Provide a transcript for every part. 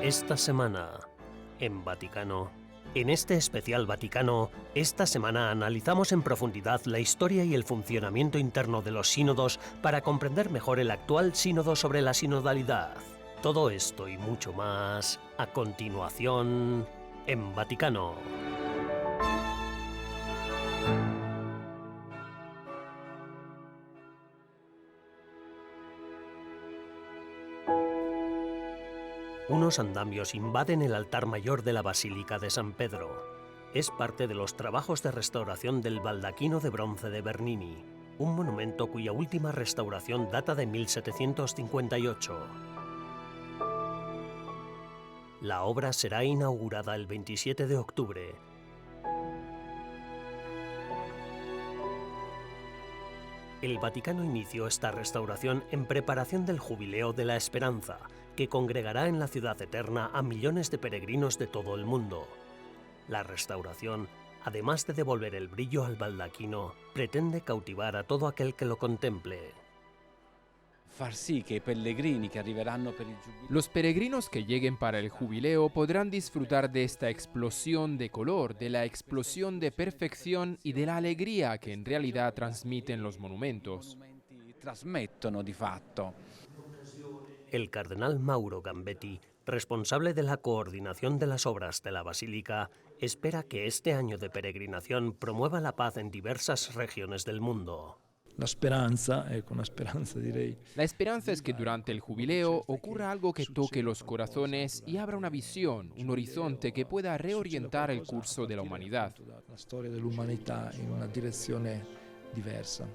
Esta semana, en Vaticano. En este especial Vaticano, esta semana analizamos en profundidad la historia y el funcionamiento interno de los sínodos para comprender mejor el actual sínodo sobre la sinodalidad. Todo esto y mucho más, a continuación, en Vaticano. Unos andamios invaden el altar mayor de la Basílica de San Pedro. Es parte de los trabajos de restauración del baldaquino de bronce de Bernini, un monumento cuya última restauración data de 1758. La obra será inaugurada el 27 de octubre. El Vaticano inició esta restauración en preparación del Jubileo de la Esperanza, que congregará en la Ciudad Eterna a millones de peregrinos de todo el mundo. La restauración, además de devolver el brillo al baldaquino, pretende cautivar a todo aquel que lo contemple. Los peregrinos que lleguen para el jubileo podrán disfrutar de esta explosión de color, de la explosión de perfección y de la alegría que en realidad transmiten los monumentos. El cardenal Mauro Gambetti, responsable de la coordinación de las obras de la Basílica, espera que este año de peregrinación promueva la paz en diversas regiones del mundo. La esperanza es que durante el jubileo ocurra algo que toque los corazones y abra una visión, un horizonte que pueda reorientar el curso de la humanidad. La historia de la humanidad en una dirección diversa.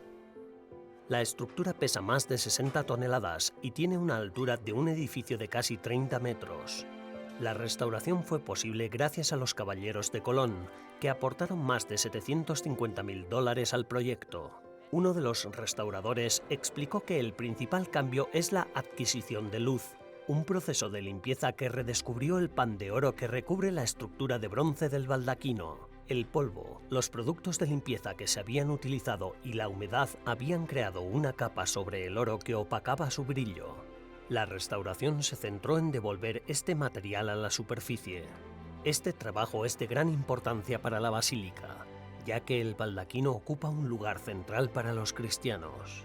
La estructura pesa más de 60 toneladas y tiene una altura de un edificio de casi 30 metros. La restauración fue posible gracias a los Caballeros de Colón, que aportaron más de $750.000 al proyecto. Uno de los restauradores explicó que el principal cambio es la adquisición de luz, un proceso de limpieza que redescubrió el pan de oro que recubre la estructura de bronce del baldaquino. El polvo, los productos de limpieza que se habían utilizado y la humedad habían creado una capa sobre el oro que opacaba su brillo. La restauración se centró en devolver este material a la superficie. Este trabajo es de gran importancia para la basílica, ya que el baldaquino ocupa un lugar central para los cristianos.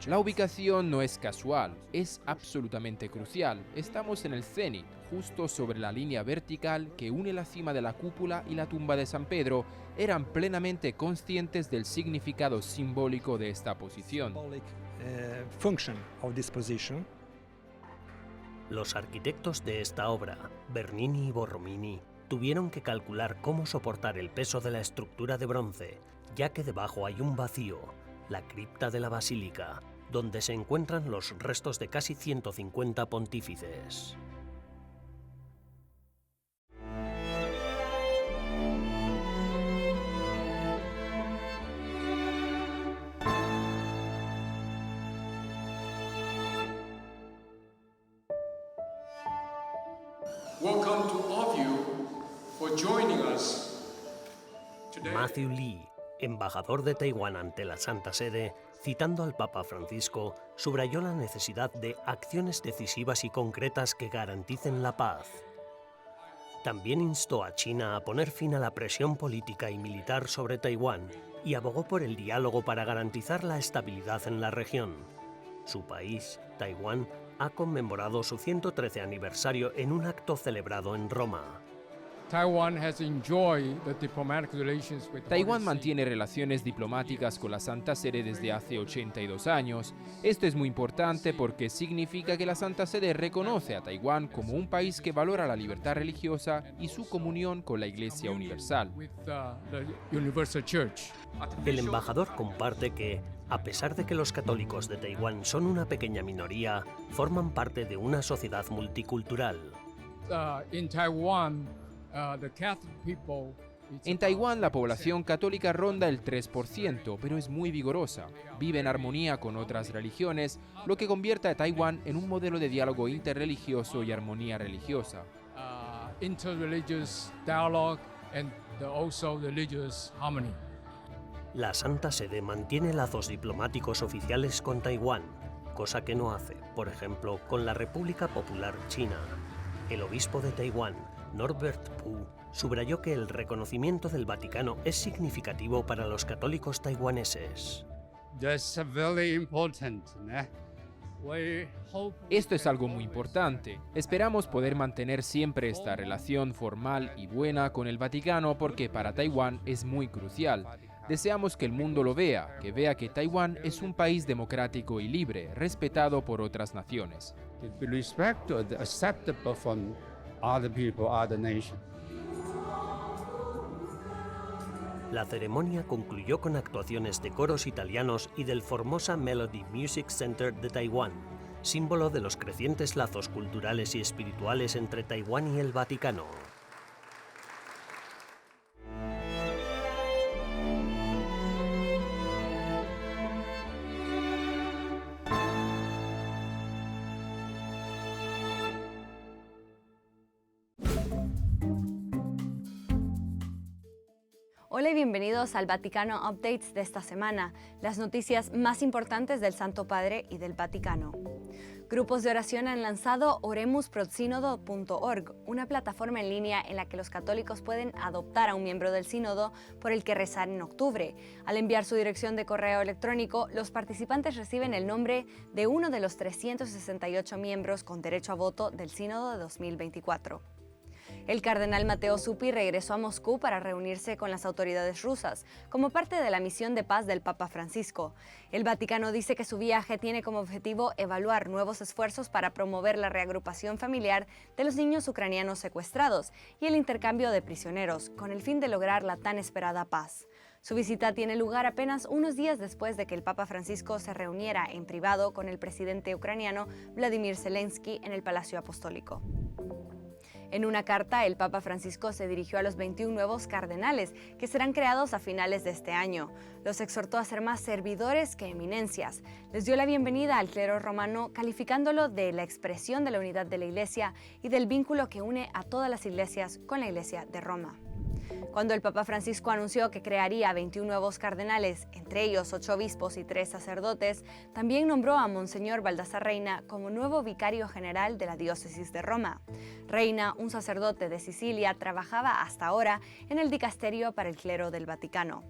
La ubicación no es casual, es absolutamente crucial. Estamos en el cenit, justo sobre la línea vertical que une la cima de la cúpula y la tumba de San Pedro. Eran plenamente conscientes del significado simbólico de esta posición. Los arquitectos de esta obra, Bernini y Borromini, tuvieron que calcular cómo soportar el peso de la estructura de bronce, ya que debajo hay un vacío, la cripta de la basílica, donde se encuentran los restos de casi 150 pontífices. Welcome to all of you for joining us today. Matthew Lee, embajador de Taiwán ante la Santa Sede, citando al Papa Francisco, subrayó la necesidad de acciones decisivas y concretas que garanticen la paz. También instó a China a poner fin a la presión política y militar sobre Taiwán y abogó por el diálogo para garantizar la estabilidad en la región. Su país, Taiwán, ha conmemorado su 113 aniversario en un acto celebrado en Roma. Taiwán mantiene relaciones diplomáticas con la Santa Sede desde hace 82 años. Esto es muy importante porque significa que la Santa Sede reconoce a Taiwán como un país que valora la libertad religiosa y su comunión con la Iglesia Universal. El embajador comparte que, a pesar de que los católicos de Taiwán son una pequeña minoría, forman parte de una sociedad multicultural. En Taiwán la población católica ronda el 3%, pero es muy vigorosa. Vive en armonía con otras religiones, lo que convierte a Taiwán en un modelo de diálogo interreligioso y armonía religiosa. La Santa Sede mantiene lazos diplomáticos oficiales con Taiwán. cosa que no hace, por ejemplo, con la República Popular China. El obispo de Taiwán, Norbert Pu, subrayó que el reconocimiento del Vaticano es significativo para los católicos taiwaneses. Esto es algo muy importante. Esperamos poder mantener siempre esta relación formal y buena con el Vaticano porque para Taiwán es muy crucial. Deseamos que el mundo lo vea, que vea que Taiwán es un país democrático y libre, respetado por otras naciones. La ceremonia concluyó con actuaciones de coros italianos y del Formosa Melody Music Center de Taiwán, símbolo de los crecientes lazos culturales y espirituales entre Taiwán y el Vaticano. Hola y bienvenidos al Vaticano Updates de esta semana, las noticias más importantes del Santo Padre y del Vaticano. Grupos de oración han lanzado oremusprodsínodo.org, una plataforma en línea en la que los católicos pueden adoptar a un miembro del sínodo por el que rezar en octubre. Al enviar su dirección de correo electrónico, los participantes reciben el nombre de uno de los 368 miembros con derecho a voto del sínodo de 2024. El cardenal Matteo Zuppi regresó a Moscú para reunirse con las autoridades rusas, como parte de la misión de paz del Papa Francisco. El Vaticano dice que su viaje tiene como objetivo evaluar nuevos esfuerzos para promover la reagrupación familiar de los niños ucranianos secuestrados y el intercambio de prisioneros, con el fin de lograr la tan esperada paz. Su visita tiene lugar apenas unos días después de que el Papa Francisco se reuniera en privado con el presidente ucraniano Vladimir Zelensky en el Palacio Apostólico. En una carta, el Papa Francisco se dirigió a los 21 nuevos cardenales que serán creados a finales de este año. Los exhortó a ser más servidores que eminencias. Les dio la bienvenida al clero romano, calificándolo de la expresión de la unidad de la Iglesia y del vínculo que une a todas las iglesias con la Iglesia de Roma. Cuando el Papa Francisco anunció que crearía 21 nuevos cardenales, entre ellos 8 obispos y 3 sacerdotes, también nombró a Monseñor Baldassar Reina como nuevo vicario general de la diócesis de Roma. Reina, un sacerdote de Sicilia, trabajaba hasta ahora en el dicasterio para el clero del Vaticano.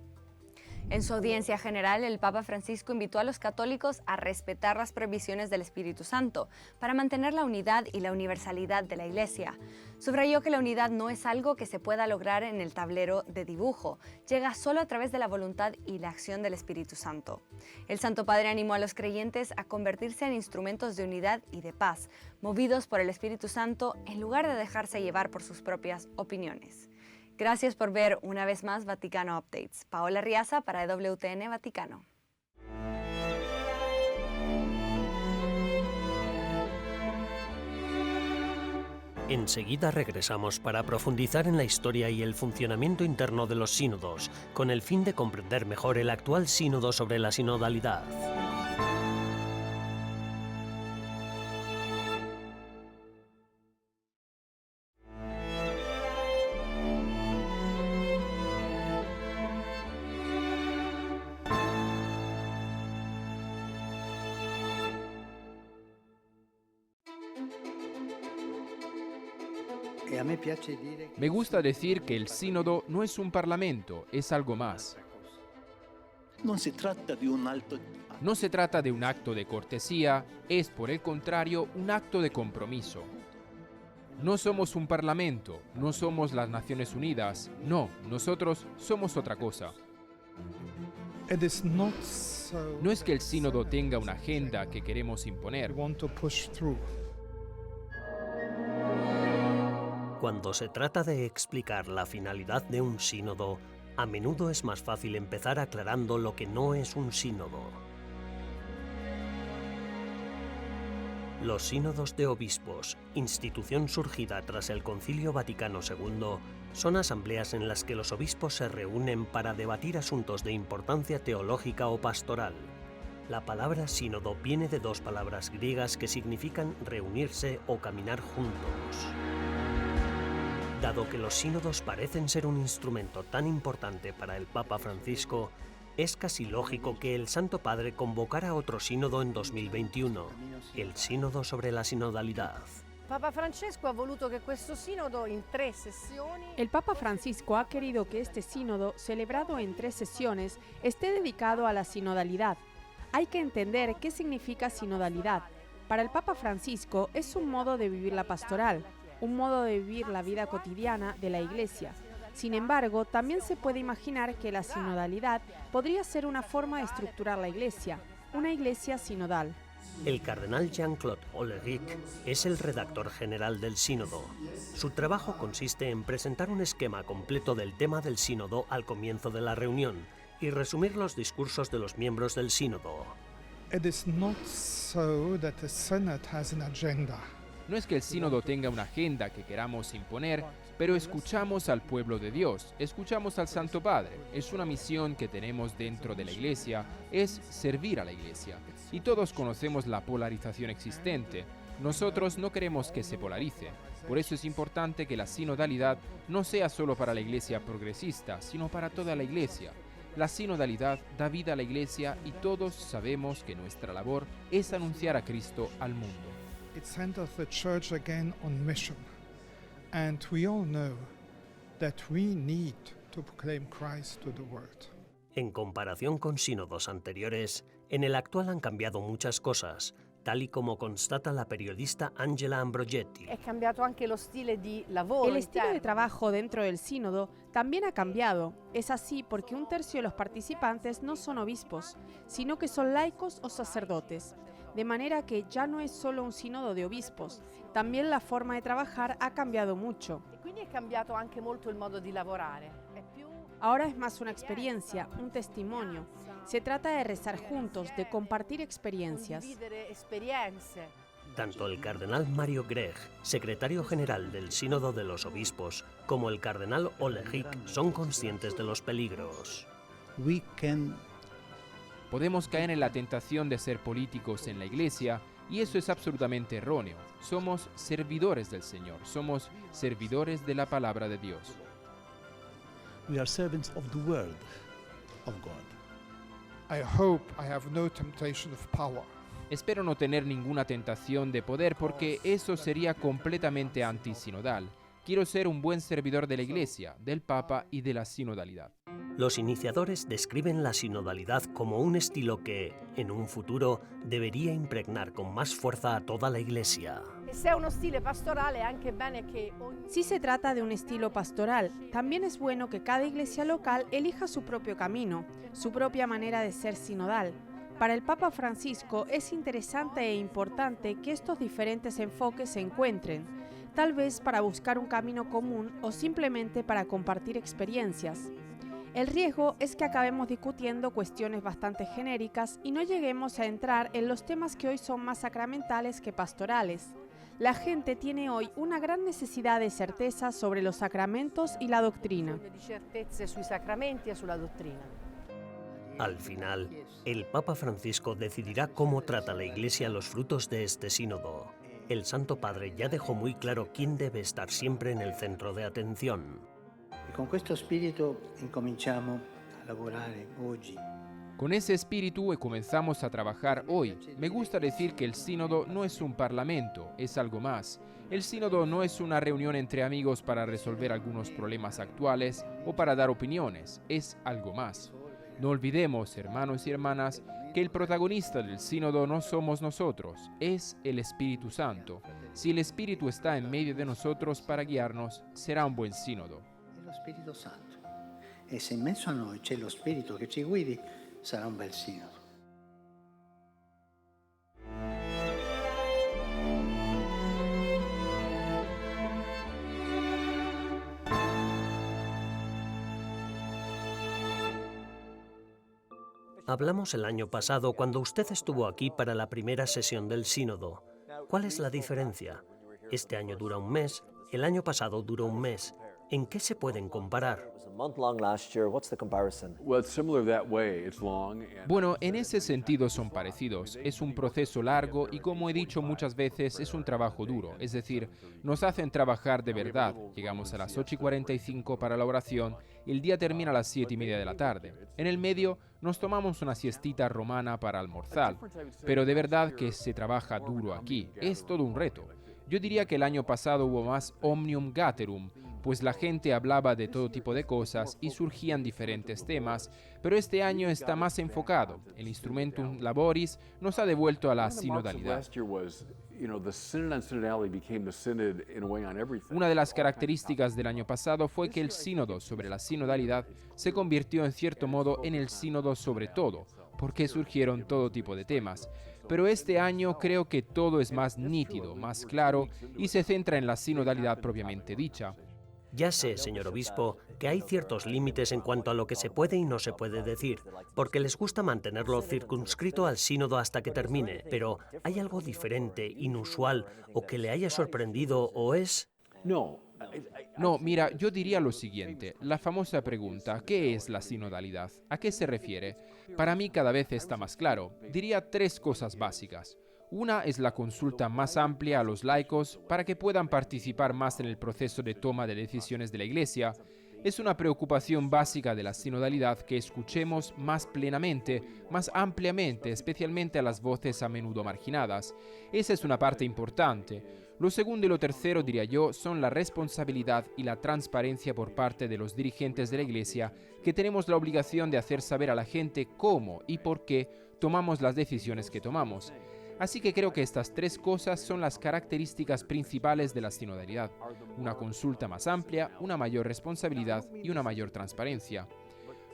En su audiencia general, el Papa Francisco invitó a los católicos a respetar las prohibiciones del Espíritu Santo para mantener la unidad y la universalidad de la Iglesia. Subrayó que la unidad no es algo que se pueda lograr en el tablero de dibujo, llega solo a través de la voluntad y la acción del Espíritu Santo. El Santo Padre animó a los creyentes a convertirse en instrumentos de unidad y de paz, movidos por el Espíritu Santo en lugar de dejarse llevar por sus propias opiniones. Gracias por ver una vez más Vaticano Updates. Paola Riaza para EWTN Vaticano. Enseguida regresamos para profundizar en la historia y el funcionamiento interno de los sínodos, con el fin de comprender mejor el actual sínodo sobre la sinodalidad. Me gusta decir que el sínodo no es un parlamento, es algo más. Non si tratta di un alto. No se trata de un acto de cortesía, es por el contrario un acto de compromiso. No somos un parlamento, no somos las Naciones Unidas, no, nosotros somos otra cosa. No es que el sínodo tenga una agenda que queremos imponer. Cuando se trata de explicar la finalidad de un sínodo, a menudo es más fácil empezar aclarando lo que no es un sínodo. Los sínodos de obispos, institución surgida tras el Concilio Vaticano II, son asambleas en las que los obispos se reúnen para debatir asuntos de importancia teológica o pastoral. La palabra sínodo viene de dos palabras griegas que significan reunirse o caminar juntos. Dado que los sínodos parecen ser un instrumento tan importante para el Papa Francisco, es casi lógico que el Santo Padre convocara otro sínodo en 2021, el Sínodo sobre la Sinodalidad. Papa Francesco ha voluto che questo sinodo in 3 sessioni. El Papa Francisco ha querido que este sínodo, celebrado en 3 sesiones, esté dedicado a la sinodalidad. Hay que entender qué significa sinodalidad. Para el Papa Francisco es un modo de vivir la pastoral, un modo de vivir la vida cotidiana de la Iglesia. Sin embargo, también se puede imaginar que la sinodalidad podría ser una forma de estructurar la Iglesia, una Iglesia sinodal. El cardenal Jean-Claude Hollerich es el redactor general del sínodo. Su trabajo consiste en presentar un esquema completo del tema del sínodo al comienzo de la reunión y resumir los discursos de los miembros del sínodo. It is not so that the synod has an agenda. No es que el sínodo tenga una agenda que queramos imponer, pero escuchamos al pueblo de Dios, escuchamos al Santo Padre. Es una misión que tenemos dentro de la Iglesia, es servir a la Iglesia. Y todos conocemos la polarización existente. Nosotros no queremos que se polarice. Por eso es importante que la sinodalidad no sea solo para la Iglesia progresista, sino para toda la Iglesia. La sinodalidad da vida a la Iglesia y todos sabemos que nuestra labor es anunciar a Cristo al mundo. It centers the church again on mission. And we all know that we need to proclaim Christ to the world. En comparación con sínodos anteriores, en el actual han cambiado muchas cosas, tal y como constata la periodista Angela Ambrogetti. È cambiato anche lo stile di lavoro. El estilo de interno. trabajo dentro del sínodo también ha cambiado. Es así porque 1/3 de los participantes no son obispos, sino que son laicos o sacerdotes. De manera que ya no es solo un sínodo de obispos, también la forma de trabajar ha cambiado mucho. E quindi è cambiato anche molto il modo di lavorare. È più Ahora es más una experiencia, un testimonio. Se trata de rezar juntos, de compartir experiencias. condividere esperienze. Tanto el cardenal Mario Grech, secretario general del Sínodo de los Obispos, como el cardenal Hollerich son conscientes de los peligros. We can Podemos caer en la tentación de ser políticos en la Iglesia y eso es absolutamente erróneo. Somos servidores del Señor, somos servidores de la palabra de Dios. we are servants of the word of God. I hope I have no temptation of power. Espero no tener ninguna tentación de poder porque eso sería completamente antisinodal. Quiero ser un buen servidor de la Iglesia, del Papa y de la sinodalidad. Los iniciadores describen la sinodalidad como un estilo que, en un futuro, debería impregnar con más fuerza a toda la Iglesia. E se è uno stile pastorale è anche bene che ogni Si se trata de un estilo pastoral, también es bueno que cada iglesia local elija su propio camino, su propia manera de ser sinodal. Para el Papa Francisco es interesante e importante que estos diferentes enfoques se encuentren, tal vez para buscar un camino común o simplemente para compartir experiencias. El riesgo es que acabemos discutiendo cuestiones bastante genéricas y no lleguemos a entrar en los temas que hoy son más sacramentales que pastorales. La gente tiene hoy una gran necesidad de certeza sobre los sacramentos y la doctrina. di certezze sui sacramenti e sulla dottrina. Al final, el Papa Francisco decidirá cómo trata la Iglesia los frutos de este sínodo. El Santo Padre ya dejó muy claro quién debe estar siempre en el centro de atención. E con questo spirito incominciamo a lavorare oggi. Con ese espíritu comenzamos a trabajar hoy. Me gusta decir que el sínodo no es un parlamento, es algo más. El sínodo no es una reunión entre amigos para resolver algunos problemas actuales o para dar opiniones, es algo más. No olvidemos, hermanos y hermanas, que el protagonista del sínodo no somos nosotros, es el Espíritu Santo. Si el Espíritu está en medio de nosotros para guiarnos, será un buen sínodo. È lo Spirito Santo. E se in mezzo a noi c'è lo Spirito che ci guidi, sarà un bel sinodo. Hablamos el año pasado cuando usted estuvo aquí para la primera sesión del sínodo. ¿Cuál es la diferencia? Este año dura un mes, el año pasado duró un mes. ¿En qué se pueden comparar? Bueno, en ese sentido son parecidos. Es un proceso largo y, como he dicho muchas veces, es un trabajo duro. Es decir, nos hacen trabajar de verdad. Llegamos a las 8:45 para la oración y el día termina a las 7:30 de la tarde. En el medio nos tomamos una siestita romana para almorzar. Pero de verdad que se trabaja duro aquí. Es todo un reto. Yo diría que el año pasado hubo más omnium gatherum, pues la gente hablaba de todo tipo de cosas y surgían diferentes temas, pero este año está más enfocado. El Instrumentum Laboris nos ha devuelto a la sinodalidad. Una de las características del año pasado fue que el sínodo sobre la sinodalidad se convirtió en cierto modo en el sínodo sobre todo, porque surgieron todo tipo de temas. Pero este año creo que todo es más nítido, más claro y se centra en la sinodalidad propiamente dicha. Ya sé, señor obispo, que hay ciertos límites en cuanto a lo que se puede y no se puede decir, porque les gusta mantenerlo circunscrito al sínodo hasta que termine, pero ¿hay algo diferente, inusual, o que le haya sorprendido o es...? No, mira, yo diría lo siguiente, la famosa pregunta, ¿qué es la sinodalidad? ¿A qué se refiere? Para mí cada vez está más claro. Diría 3 cosas básicas. Una es la consulta más amplia a los laicos para que puedan participar más en el proceso de toma de decisiones de la Iglesia. Es una preocupación básica de la sinodalidad que escuchemos más plenamente, más ampliamente, especialmente a las voces a menudo marginadas. Esa es una parte importante. Lo segundo y lo tercero, diría yo, son la responsabilidad y la transparencia por parte de los dirigentes de la Iglesia, que tenemos la obligación de hacer saber a la gente cómo y por qué tomamos las decisiones que tomamos. Así que creo que estas 3 cosas son las características principales de la sinodalidad. Una consulta más amplia, una mayor responsabilidad y una mayor transparencia.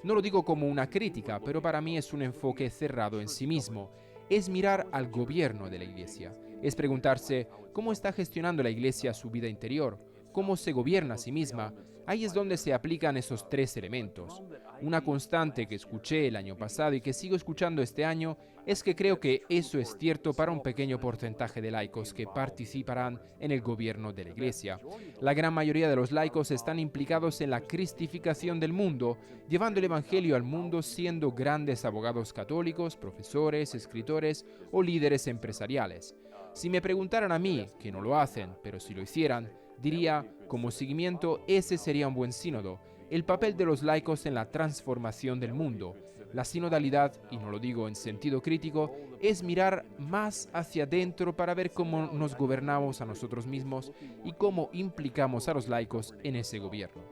No lo digo como una crítica, pero para mí es un enfoque cerrado en sí mismo. Es mirar al gobierno de la Iglesia. Es preguntarse cómo está gestionando la Iglesia su vida interior, cómo se gobierna a sí misma. Ahí es donde se aplican esos 3 elementos. Una constante que escuché el año pasado y que sigo escuchando este año es que creo que eso es cierto para un pequeño porcentaje de laicos que participarán en el gobierno de la Iglesia. La gran mayoría de los laicos están implicados en la cristificación del mundo, llevando el Evangelio al mundo siendo grandes abogados católicos, profesores, escritores o líderes empresariales. Si me preguntaran a mí, que no lo hacen, pero si lo hicieran, diría, como seguimiento, ese sería un buen sínodo, el papel de los laicos en la transformación del mundo. La sinodalidad, y no lo digo en sentido crítico, es mirar más hacia adentro para ver cómo nos gobernamos a nosotros mismos y cómo implicamos a los laicos en ese gobierno.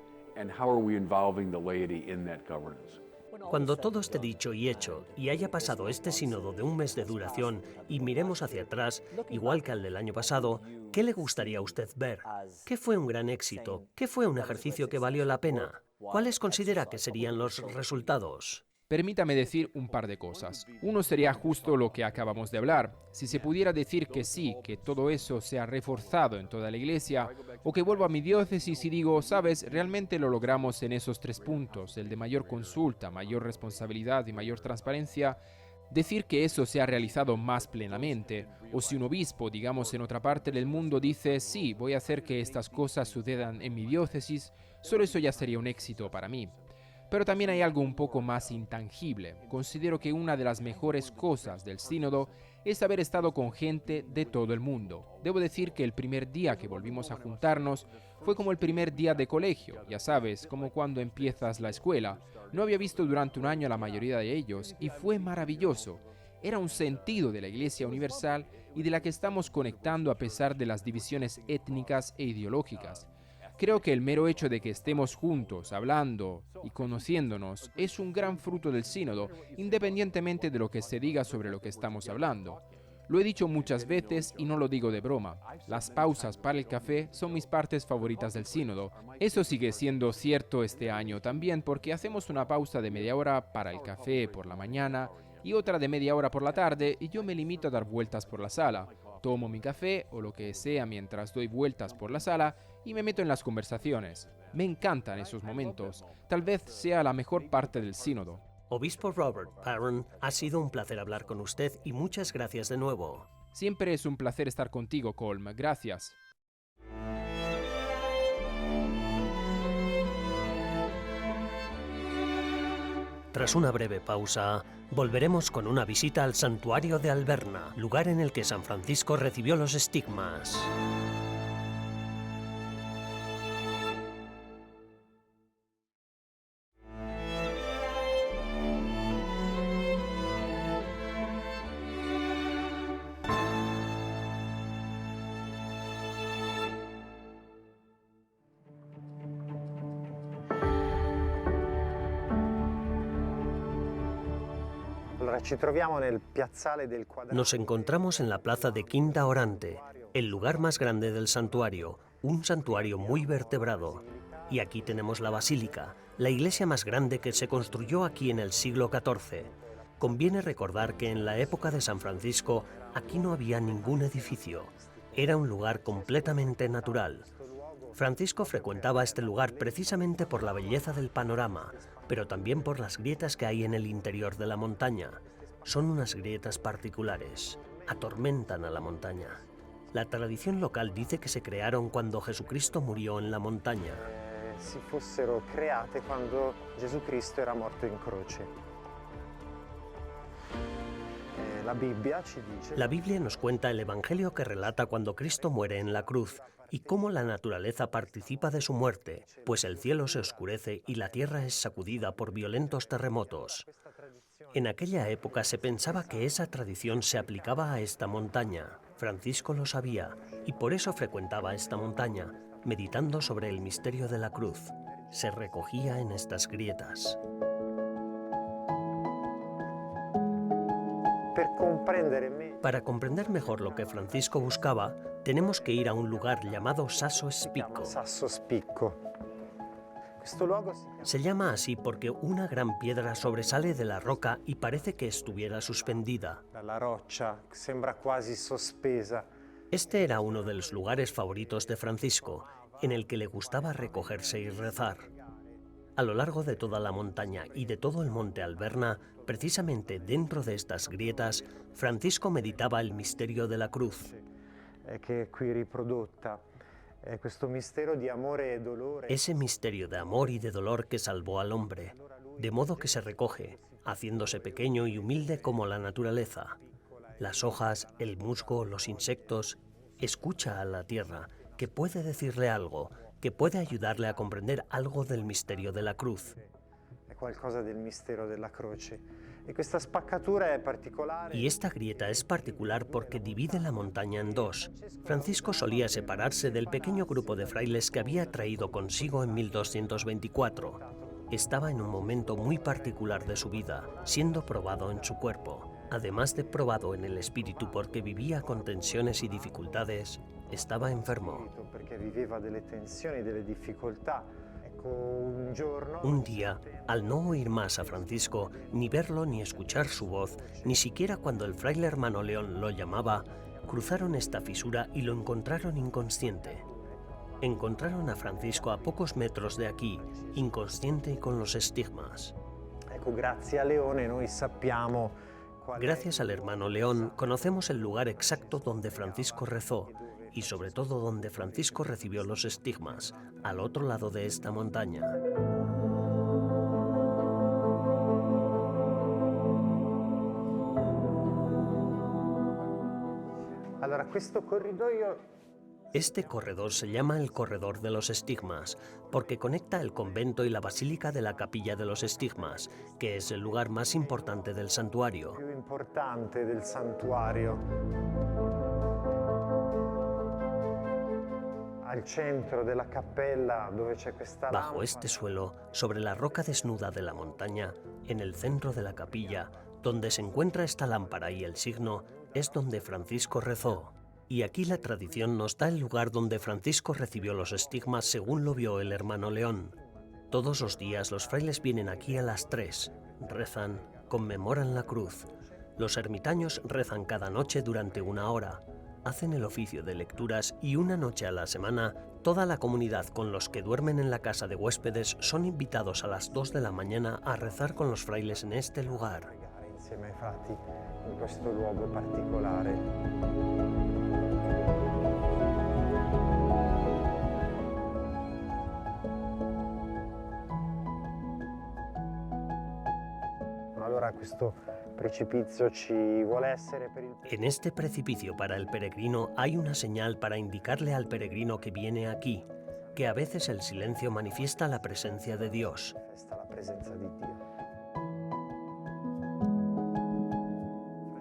Cuando todo esté dicho y hecho y haya pasado este sínodo de un mes de duración y miremos hacia atrás, igual que al del año pasado, ¿qué le gustaría a usted ver? ¿Qué fue un gran éxito? ¿Qué fue un ejercicio que valió la pena? ¿Cuáles considera que serían los resultados? Permítame decir un par de cosas. Uno sería justo lo que acabamos de hablar. Si se pudiera decir que sí, que todo eso se ha reforzado en toda la Iglesia, o que vuelvo a mi diócesis y digo, sabes, realmente lo logramos en esos 3 puntos, el de mayor consulta, mayor responsabilidad y mayor transparencia, decir que eso se ha realizado más plenamente, o si un obispo, digamos en otra parte del mundo, dice, sí, voy a hacer que estas cosas sucedan en mi diócesis, solo eso ya sería un éxito para mí. Pero también hay algo un poco más intangible. Considero que una de las mejores cosas del sínodo es haber estado con gente de todo el mundo. Debo decir que el primer día que volvimos a juntarnos fue como el primer día de colegio, ya sabes, como cuando empiezas la escuela. No había visto durante un año a la mayoría de ellos y fue maravilloso. Era un sentido de la Iglesia universal y de la que estamos conectando a pesar de las divisiones étnicas e ideológicas. Creo que el mero hecho de que estemos juntos, hablando y conociéndonos, es un gran fruto del sínodo, independientemente de lo que se diga sobre lo que estamos hablando. Lo he dicho muchas veces y no lo digo de broma. Las pausas para el café son mis partes favoritas del sínodo. Eso sigue siendo cierto este año también porque hacemos una pausa de media hora para el café por la mañana y otra de media hora por la tarde y yo me limito a dar vueltas por la sala. Tomo mi café o lo que sea mientras doy vueltas por la sala y me meto en las conversaciones. Me encantan esos momentos. Tal vez sea la mejor parte del sínodo. Obispo Robert Barron, ha sido un placer hablar con usted y muchas gracias de nuevo. Siempre es un placer estar contigo, Colm. Gracias. Tras una breve pausa, volveremos con una visita al santuario de Alberna, lugar en el que San Francisco recibió los estigmas. Nos encontramos en la plaza de Quinta Orante, el lugar más grande del santuario, un santuario muy vertebrado. Y aquí tenemos la basílica, la iglesia más grande que se construyó aquí en el siglo XIV. Conviene recordar que en la época de San Francisco aquí no había ningún edificio. Era un lugar completamente natural. Francisco frecuentaba este lugar precisamente por la belleza del panorama, pero también por las grietas que hay en el interior de la montaña. Son unas grietas particulares, atormentan a la montaña. La tradición local dice que se crearon cuando Jesucristo murió en la montaña. Si fossero create quando Jesucristo era morto in croce. La Biblia nos cuenta el Evangelio que relata cuando Cristo muere en la cruz y cómo la naturaleza participa de su muerte, pues el cielo se oscurece y la tierra es sacudida por violentos terremotos. En aquella época se pensaba que esa tradición se aplicaba a esta montaña. Francisco lo sabía y por eso frecuentaba esta montaña, meditando sobre el misterio de la cruz. Se recogía en estas grietas. Para comprender mejor lo que Francisco buscaba, tenemos que ir a un lugar llamado Sasso Spicco. Se llama así porque una gran piedra sobresale de la roca y parece que estuviera suspendida. Este era uno de los lugares favoritos de Francisco, en el que le gustaba recogerse y rezar. A lo largo de toda la montaña y de todo el monte Alberna, precisamente dentro de estas grietas, Francisco meditaba el misterio de la cruz. Ese misterio de amor y de dolor que salvó al hombre, de modo que se recoge, haciéndose pequeño y humilde como la naturaleza. Las hojas, el musgo, los insectos, escucha a la tierra, que puede decirle algo, que puede ayudarle a comprender algo del misterio de la cruz. Y esta grieta es particular porque divide la montaña en dos. Francisco solía separarse del pequeño grupo de frailes que había traído consigo en 1224. Estaba en un momento muy particular de su vida, siendo probado en su cuerpo. Además de probado en el espíritu porque vivía con tensiones y dificultades, estaba enfermo. Un día, al no oír más a Francisco, ni verlo ni escuchar su voz, ni siquiera cuando el fraile hermano León lo llamaba, cruzaron esta fisura y lo encontraron inconsciente. Encontraron a Francisco a pocos metros de aquí, inconsciente y con los estigmas. Gracias al hermano León, conocemos el lugar exacto donde Francisco rezó y sobre todo donde Francisco recibió los estigmas, al otro lado de esta montaña. Este corredor se llama el Corredor de los Estigmas, porque conecta el convento y la basílica de la Capilla de los Estigmas, que es el lugar más importante del santuario. Bajo este suelo, sobre la roca desnuda de la montaña, en el centro de la capilla, donde se encuentra esta lámpara y el signo, es donde Francisco rezó. Y aquí la tradición nos da el lugar donde Francisco recibió los estigmas según lo vio el hermano León. Todos los días los frailes vienen aquí a las 3, rezan, conmemoran la cruz. Los ermitaños rezan cada noche durante 1 hora, hacen el oficio de lecturas y una noche a la semana toda la comunidad con los que duermen en la casa de huéspedes son invitados a las 2 de la mañana a rezar con los frailes en este lugar. allora questo precipizio ci vuole essere per il... En este precipicio para el peregrino hay una señal para indicarle al peregrino que viene aquí, que a veces el silencio manifiesta la presencia de Dios. Sta la presenza di Dio.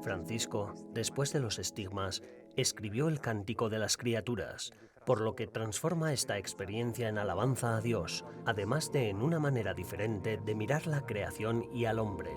Francisco, después de los estigmas, escribió el Cántico de las Criaturas, por lo que transforma esta experiencia en alabanza a Dios, además de en una manera diferente de mirar la creación y al hombre.